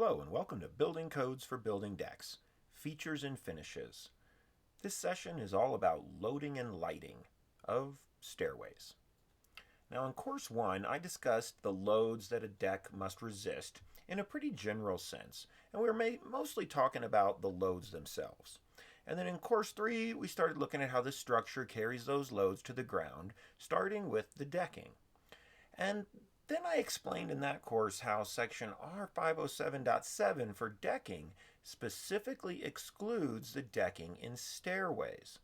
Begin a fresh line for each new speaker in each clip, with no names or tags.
Hello and welcome to Building Codes for Building Decks, Features and Finishes. This session is all about loading and lighting of stairways. Now in Course 1, I discussed the loads that a deck must resist in a pretty general sense, and we were mostly talking about the loads themselves. And then in Course 3, we started looking at how the structure carries those loads to the ground, starting with the decking. And then I explained in that course how section R507.7 for decking specifically excludes the decking in stairways.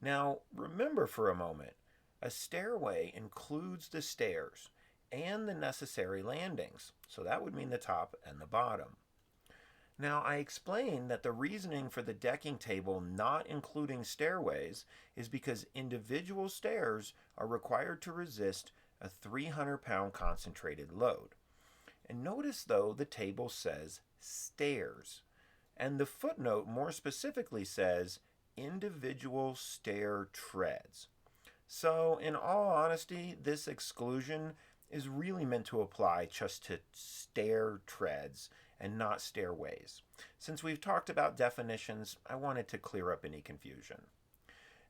Now, remember for a moment, a stairway includes the stairs and the necessary landings, so that would mean the top and the bottom. Now, I explained that the reasoning for the decking table not including stairways is because individual stairs are required to resist a 300-pound concentrated load. And notice though the table says stairs, and the footnote more specifically says individual stair treads. So in all honesty, this exclusion is really meant to apply just to stair treads and not stairways. Since we've talked about definitions, I wanted to clear up any confusion.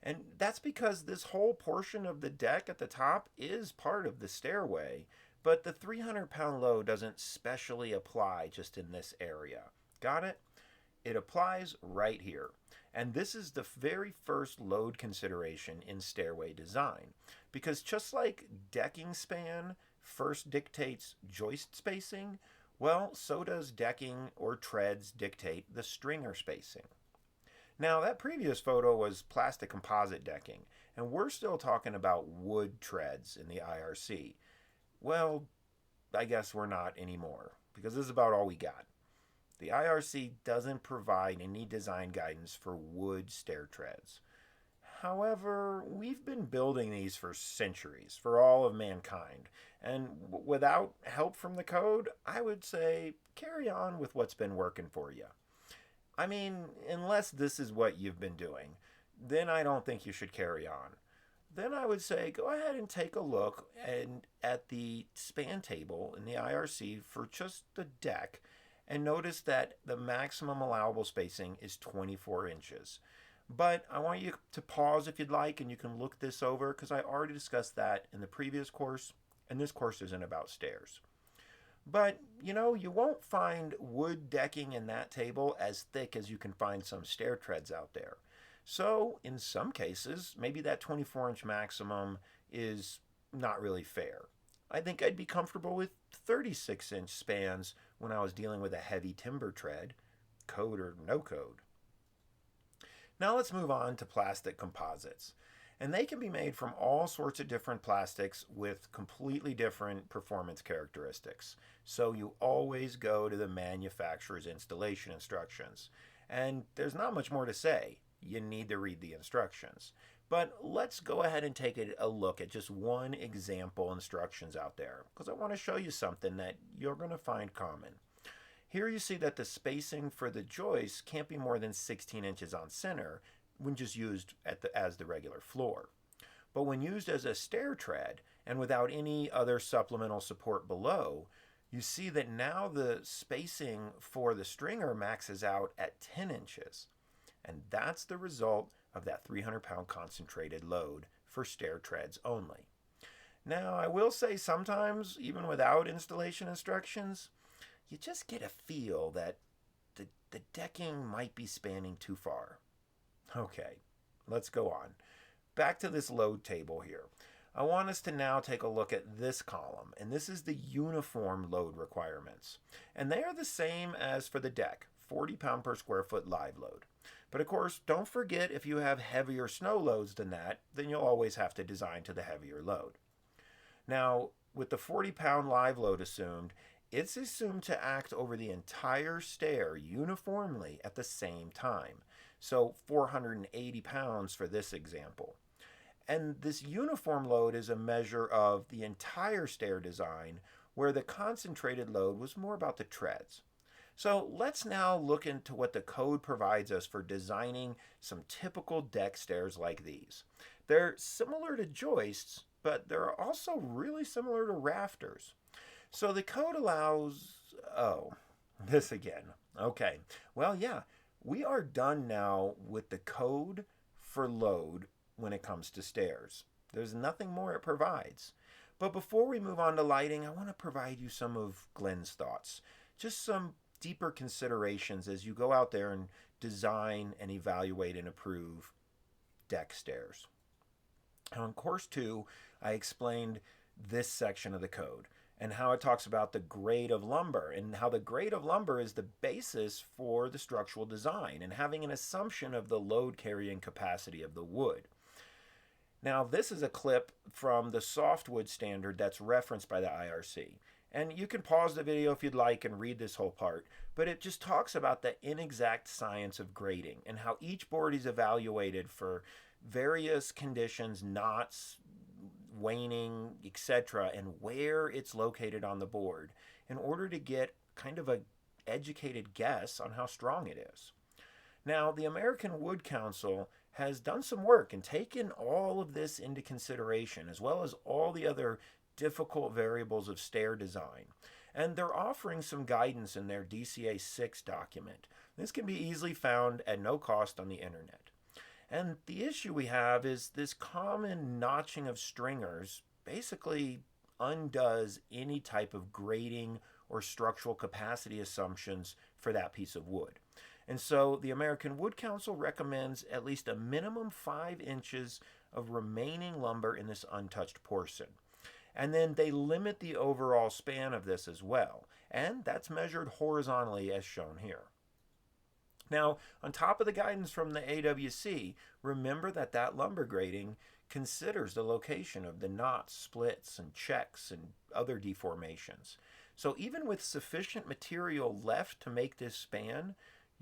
And that's because this whole portion of the deck at the top is part of the stairway, but the 300-pound load doesn't specially apply just in this area. Got it? It applies right here. And this is the very first load consideration in stairway design, because just like decking span first dictates joist spacing, well, so does decking or treads dictate the stringer spacing. Now, that previous photo was plastic composite decking, and we're still talking about wood treads in the IRC. Well, I guess we're not anymore, because this is about all we got. The IRC doesn't provide any design guidance for wood stair treads. However, we've been building these for centuries, for all of mankind, and without help from the code, I would say carry on with what's been working for you. I mean, unless this is what you've been doing, then I don't think you should carry on. Then I would say go ahead and take a look at the span table in the IRC for just the deck and notice that the maximum allowable spacing is 24 inches. But I want you to pause if you'd like and you can look this over because I already discussed that in the previous course, and this course isn't about stairs. But, you won't find wood decking in that table as thick as you can find some stair treads out there. So, in some cases, maybe that 24-inch maximum is not really fair. I think I'd be comfortable with 36-inch spans when I was dealing with a heavy timber tread, code or no code. Now let's move on to plastic composites. And they can be made from all sorts of different plastics with completely different performance characteristics. So you always go to the manufacturer's installation instructions. And there's not much more to say. You need to read the instructions. But let's go ahead and take a look at just one example instructions out there, because I want to show you something that you're going to find common. Here you see that the spacing for the joist can't be more than 16 inches on center, when just used as the regular floor. But when used as a stair tread and without any other supplemental support below, you see that now the spacing for the stringer maxes out at 10 inches. And that's the result of that 300-pound concentrated load for stair treads only. Now, I will say sometimes, even without installation instructions, you just get a feel that the decking might be spanning too far. Okay, let's go on. Back to this load table here. I want us to now take a look at this column, and this is the uniform load requirements. And they are the same as for the deck, 40 pound per square foot live load. But of course, don't forget if you have heavier snow loads than that, then you'll always have to design to the heavier load. Now, with the 40-pound live load assumed, it's assumed to act over the entire stair uniformly at the same time. So 480 pounds for this example. And this uniform load is a measure of the entire stair design, where the concentrated load was more about the treads. So let's now look into what the code provides us for designing some typical deck stairs like these. They're similar to joists, but they're also really similar to rafters. So the code allows, This again. Okay. Well, yeah, we are done now with the code for load when it comes to stairs. There's nothing more it provides. But before we move on to lighting, I want to provide you some of Glenn's thoughts. Just some deeper considerations as you go out there and design and evaluate and approve deck stairs. Now, in course 2, I explained this section of the code and how it talks about the grade of lumber and how the grade of lumber is the basis for the structural design and having an assumption of the load carrying capacity of the wood. Now, this is a clip from the softwood standard that's referenced by the IRC. And you can pause the video if you'd like and read this whole part, but it just talks about the inexact science of grading and how each board is evaluated for various conditions, knots, waning, etc., and where it's located on the board in order to get kind of a educated guess on how strong it is. Now, the American Wood Council has done some work and taken all of this into consideration, as well as all the other difficult variables of stair design. And they're offering some guidance in their DCA 6 document. This can be easily found at no cost on the internet. And the issue we have is this common notching of stringers basically undoes any type of grading or structural capacity assumptions for that piece of wood. And so the American Wood Council recommends at least a minimum 5 inches of remaining lumber in this untouched portion. And then they limit the overall span of this as well. And that's measured horizontally as shown here. Now, on top of the guidance from the AWC, remember that lumber grading considers the location of the knots, splits, and checks, and other deformations. So even with sufficient material left to make this span,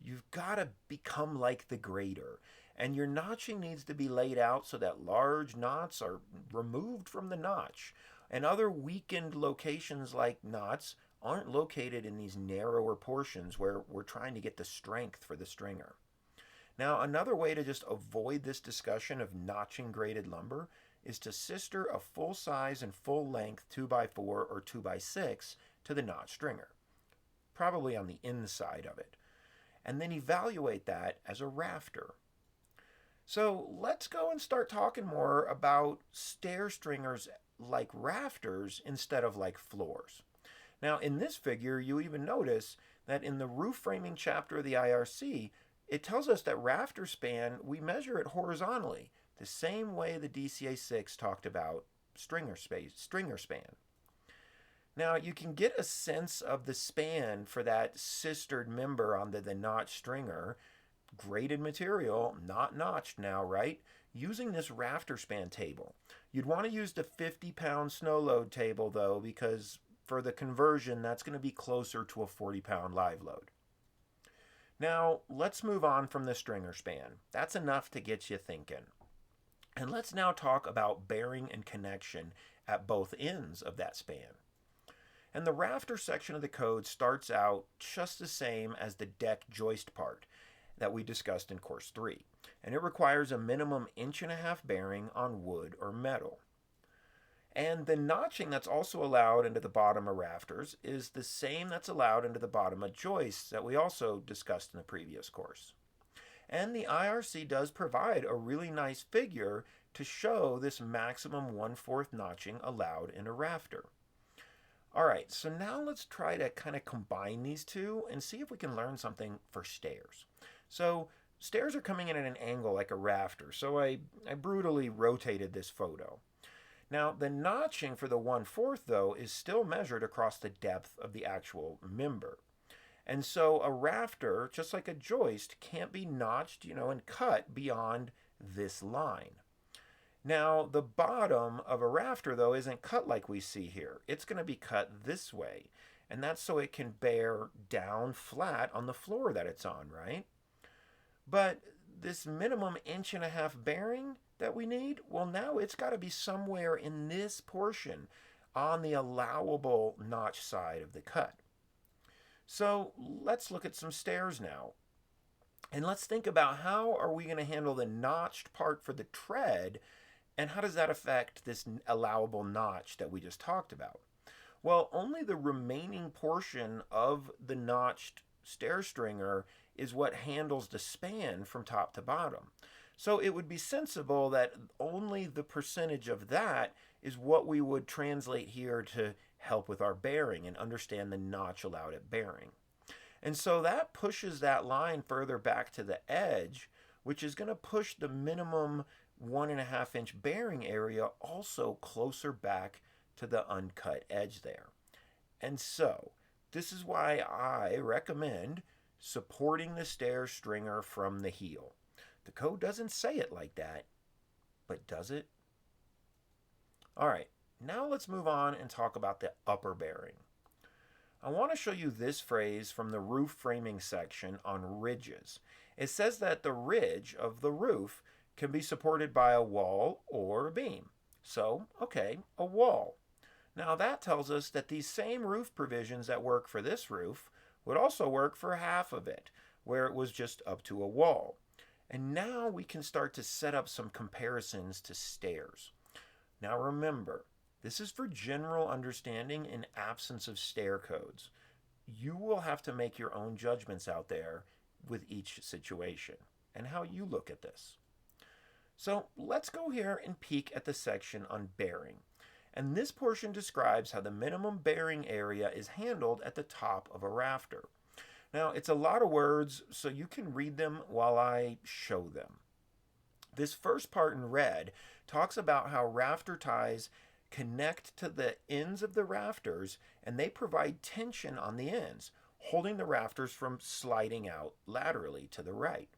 you've got to become like the grader. And your notching needs to be laid out so that large knots are removed from the notch. And other weakened locations like knots aren't located in these narrower portions where we're trying to get the strength for the stringer. Now, another way to just avoid this discussion of notching graded lumber is to sister a full size and full length 2x4 or 2x6 to the notch stringer, probably on the inside of it, and then evaluate that as a rafter. So let's go and start talking more about stair stringers like rafters instead of like floors. Now, in this figure, you even notice that in the roof framing chapter of the IRC, it tells us that rafter span, we measure it horizontally, the same way the DCA 6 talked about stringer span. Now, you can get a sense of the span for that sistered member on the notch stringer, graded material, not notched now, right? Using this rafter span table. You'd want to use the 50-pound snow load table, though, because for the conversion, that's going to be closer to a 40-pound live load. Now, let's move on from the stringer span. That's enough to get you thinking. And let's now talk about bearing and connection at both ends of that span. And the rafter section of the code starts out just the same as the deck joist part that we discussed in course 3. And it requires a minimum 1.5 inch bearing on wood or metal. And the notching that's also allowed into the bottom of rafters is the same that's allowed into the bottom of joists that we also discussed in the previous course. And the IRC does provide a really nice figure to show this maximum 1/4 notching allowed in a rafter. Alright, so now let's try to kind of combine these two and see if we can learn something for stairs. So stairs are coming in at an angle like a rafter, so I brutally rotated this photo. Now, the notching for the 1/4, though, is still measured across the depth of the actual member. And so a rafter, just like a joist, can't be notched, and cut beyond this line. Now, the bottom of a rafter, though, isn't cut like we see here. It's going to be cut this way. And that's so it can bear down flat on the floor that it's on, right? But this minimum 1.5 inch bearing that we need, well, now it's got to be somewhere in this portion on the allowable notch side of the cut. So let's look at some stairs now. And let's think about how are we going to handle the notched part for the tread, and how does that affect this allowable notch that we just talked about? Well, only the remaining portion of the notched stair stringer is what handles the span from top to bottom. So it would be sensible that only the percentage of that is what we would translate here to help with our bearing and understand the notch allowed at bearing. And so that pushes that line further back to the edge, which is going to push the minimum 1.5 inch bearing area also closer back to the uncut edge there. And so this is why I recommend supporting the stair stringer from the heel. The code doesn't say it like that, but does it? All right, now let's move on and talk about the upper bearing. I want to show you this phrase from the roof framing section on ridges. It says that the ridge of the roof can be supported by a wall or a beam. So, okay, a wall. Now that tells us that these same roof provisions that work for this roof would also work for half of it, where it was just up to a wall. And now we can start to set up some comparisons to stairs. Now remember, this is for general understanding in absence of stair codes. You will have to make your own judgments out there with each situation and how you look at this. So let's go here and peek at the section on bearing. And this portion describes how the minimum bearing area is handled at the top of a rafter. Now, it's a lot of words, so you can read them while I show them. This first part in red talks about how rafter ties connect to the ends of the rafters and they provide tension on the ends, holding the rafters from sliding out laterally to the right.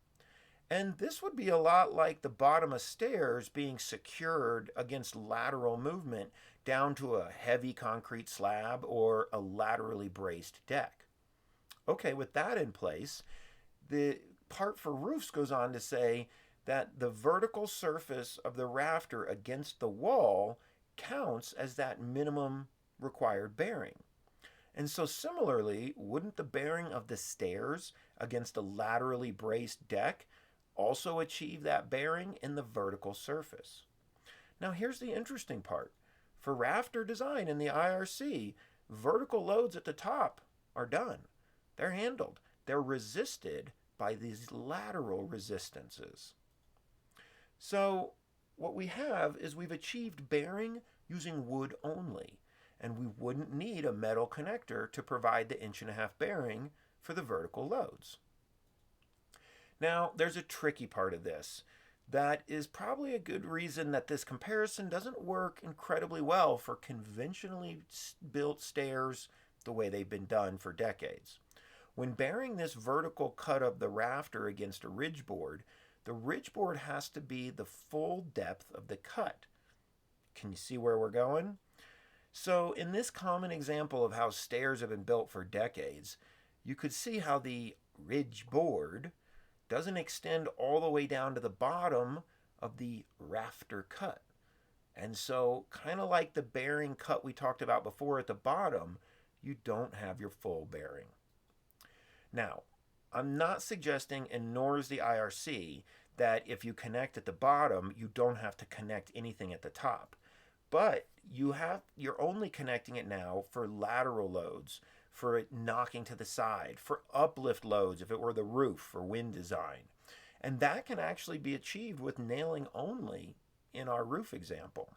And this would be a lot like the bottom of stairs being secured against lateral movement down to a heavy concrete slab or a laterally braced deck. Okay, with that in place, the part for roofs goes on to say that the vertical surface of the rafter against the wall counts as that minimum required bearing. And so similarly, wouldn't the bearing of the stairs against a laterally braced deck also achieve that bearing in the vertical surface? Now here's the interesting part. For rafter design in the IRC, vertical loads at the top are done. They're handled. They're resisted by these lateral resistances. So what we have is we've achieved bearing using wood only, and we wouldn't need a metal connector to provide the 1.5 inch bearing for the vertical loads. Now, there's a tricky part of this. That is probably a good reason that this comparison doesn't work incredibly well for conventionally built stairs the way they've been done for decades. When bearing this vertical cut of the rafter against a ridge board, the ridge board has to be the full depth of the cut. Can you see where we're going? So in this common example of how stairs have been built for decades, you could see how the ridge board doesn't extend all the way down to the bottom of the rafter cut. And so, kind of like the bearing cut we talked about before at the bottom, you don't have your full bearing. Now, I'm not suggesting, and nor is the IRC, that if you connect at the bottom, you don't have to connect anything at the top. But you're only connecting it now for lateral loads, for it knocking to the side, for uplift loads if it were the roof for wind design. And that can actually be achieved with nailing only in our roof example.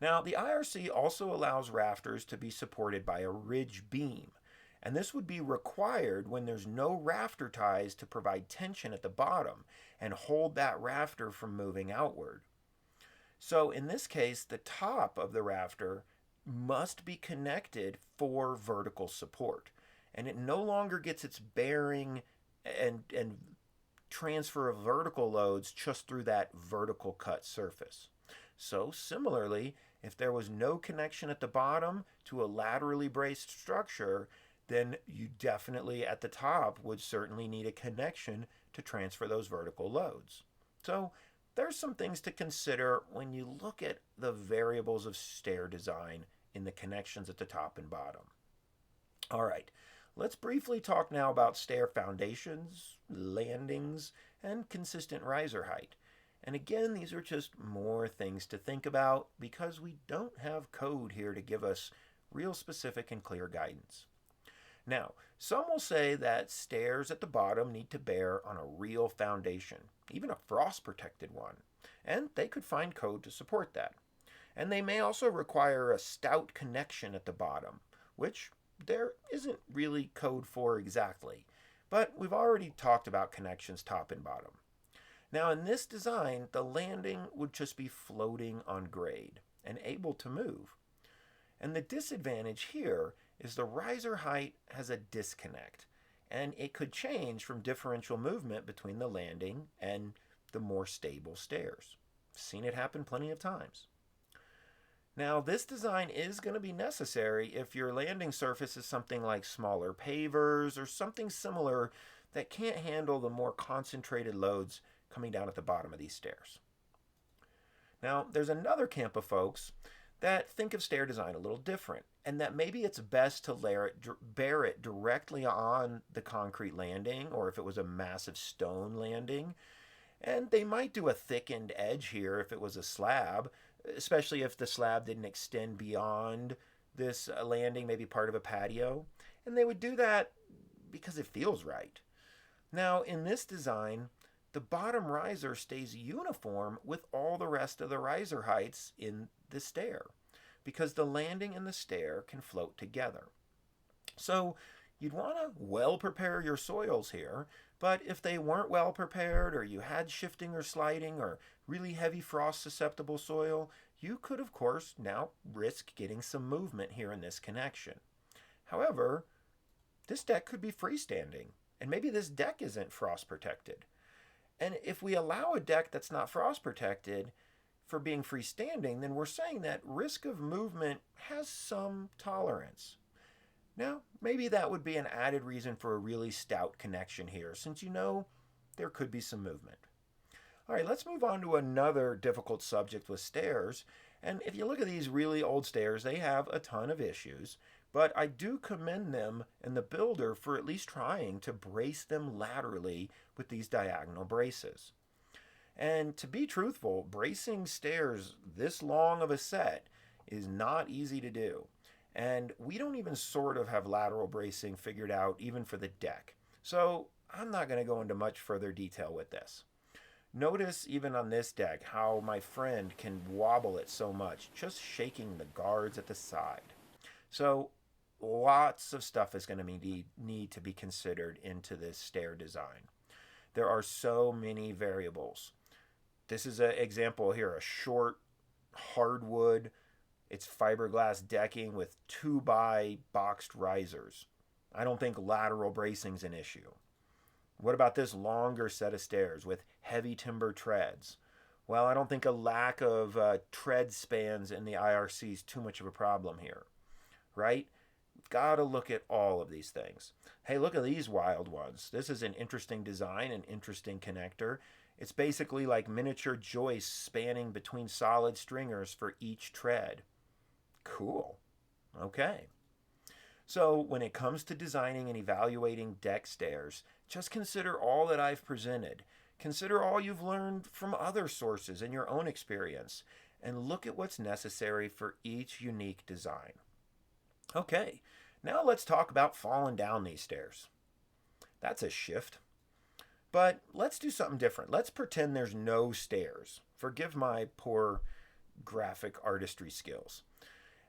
Now, the IRC also allows rafters to be supported by a ridge beam, and this would be required when there's no rafter ties to provide tension at the bottom and hold that rafter from moving outward. So in this case, the top of the rafter must be connected for vertical support, and it no longer gets its bearing and transfer of vertical loads just through that vertical cut surface. So similarly, if there was no connection at the bottom to a laterally braced structure, then you definitely at the top would certainly need a connection to transfer those vertical loads. So there's some things to consider when you look at the variables of stair design in the connections at the top and bottom. All right, let's briefly talk now about stair foundations, landings, and consistent riser height. And again, these are just more things to think about because we don't have code here to give us real specific and clear guidance. Now, some will say that stairs at the bottom need to bear on a real foundation, even a frost-protected one, and they could find code to support that. And they may also require a stout connection at the bottom, which there isn't really code for exactly, but we've already talked about connections top and bottom. Now in this design, the landing would just be floating on grade and able to move. And the disadvantage here is the riser height has a disconnect, and it could change from differential movement between the landing and the more stable stairs. Seen it happen plenty of times. Now, this design is going to be necessary if your landing surface is something like smaller pavers or something similar that can't handle the more concentrated loads coming down at the bottom of these stairs. Now, there's another camp of folks that think of stair design a little different, and that maybe it's best to bear it directly on the concrete landing, or if it was a massive stone landing. And they might do a thickened edge here if it was a slab, especially if the slab didn't extend beyond this landing, maybe part of a patio. And they would do that because it feels right. Now, in this design, the bottom riser stays uniform with all the rest of the riser heights in the stair, because the landing and the stair can float together. So you'd want to well prepare your soils here, but if they weren't well prepared, or you had shifting or sliding or really heavy frost susceptible soil, you could of course now risk getting some movement here in this connection. However, this deck could be freestanding, and maybe this deck isn't frost protected. And if we allow a deck that's not frost protected for being freestanding, then we're saying that risk of movement has some tolerance. Now, maybe that would be an added reason for a really stout connection here, since you know there could be some movement. All right, let's move on to another difficult subject with stairs. And if you look at these really old stairs, they have a ton of issues, but I do commend them and the builder for at least trying to brace them laterally with these diagonal braces. And to be truthful, bracing stairs this long of a set is not easy to do. And we don't even sort of have lateral bracing figured out even for the deck. So I'm not going to go into much further detail with this. Notice even on this deck how my friend can wobble it so much, just shaking the guards at the side. So lots of stuff is going to need to be considered into this stair design. There are so many variables. This is an example here, a short hardwood. It's fiberglass decking with 2x boxed risers. I don't think lateral bracing's an issue. What about this longer set of stairs with heavy timber treads? Well, I don't think a lack of tread spans in the IRC is too much of a problem here, right? We've got to look at all of these things. Hey, look at these wild ones. This is an interesting design, an interesting connector. It's basically like miniature joists spanning between solid stringers for each tread. Cool. Okay. So when it comes to designing and evaluating deck stairs, just consider all that I've presented. Consider all you've learned from other sources and your own experience, and look at what's necessary for each unique design. Okay, now let's talk about falling down these stairs. That's a shift. But let's do something different. Let's pretend there's no stairs. Forgive my poor graphic artistry skills.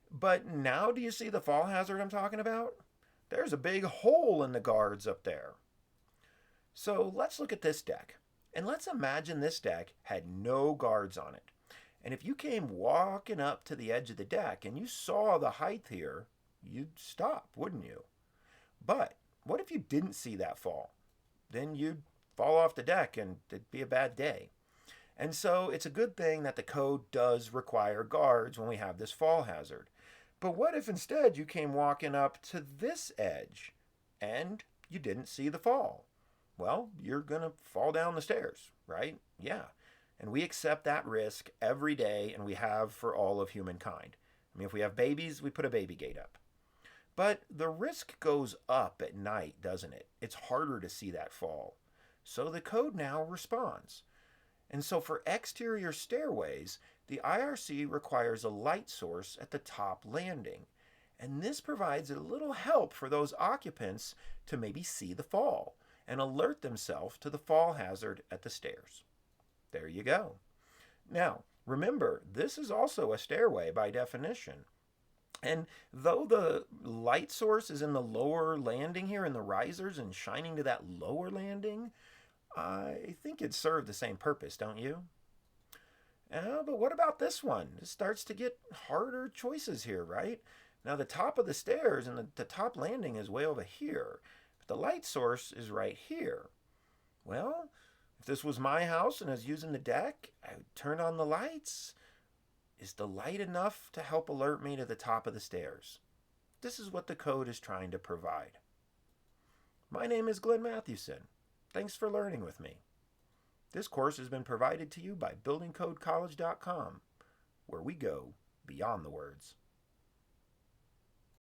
But now do you see the fall hazard I'm talking about? There's a big hole in the guards up there. So let's look at this deck. And let's imagine this deck had no guards on it. And if you came walking up to the edge of the deck and you saw the height here, you'd stop, wouldn't you? But what if you didn't see that fall? Then you'd fall off the deck and it'd be a bad day. And so it's a good thing that the code does require guards when we have this fall hazard. But what if instead you came walking up to this edge and you didn't see the fall? Well, you're going to fall down the stairs, right? Yeah. And we accept that risk every day, and we have for all of humankind. I mean, if we have babies, we put a baby gate up. But the risk goes up at night, doesn't it? It's harder to see that fall. So the code now responds. And so for exterior stairways, the IRC requires a light source at the top landing. And this provides a little help for those occupants to maybe see the fall and alert themselves to the fall hazard at the stairs. There you go. Now, remember, this is also a stairway by definition. And though the light source is in the lower landing here in the risers and shining to that lower landing, I think it served the same purpose, don't you? But what about this one? It starts to get harder choices here, right? Now the top of the stairs and the top landing is way over here, but the light source is right here. Well, if this was my house and I was using the deck, I would turn on the lights. Is the light enough to help alert me to the top of the stairs? This is what the code is trying to provide. My name is Glenn Mathewson. Thanks for learning with me. This course has been provided to you by buildingcodecollege.com, where we go beyond the words.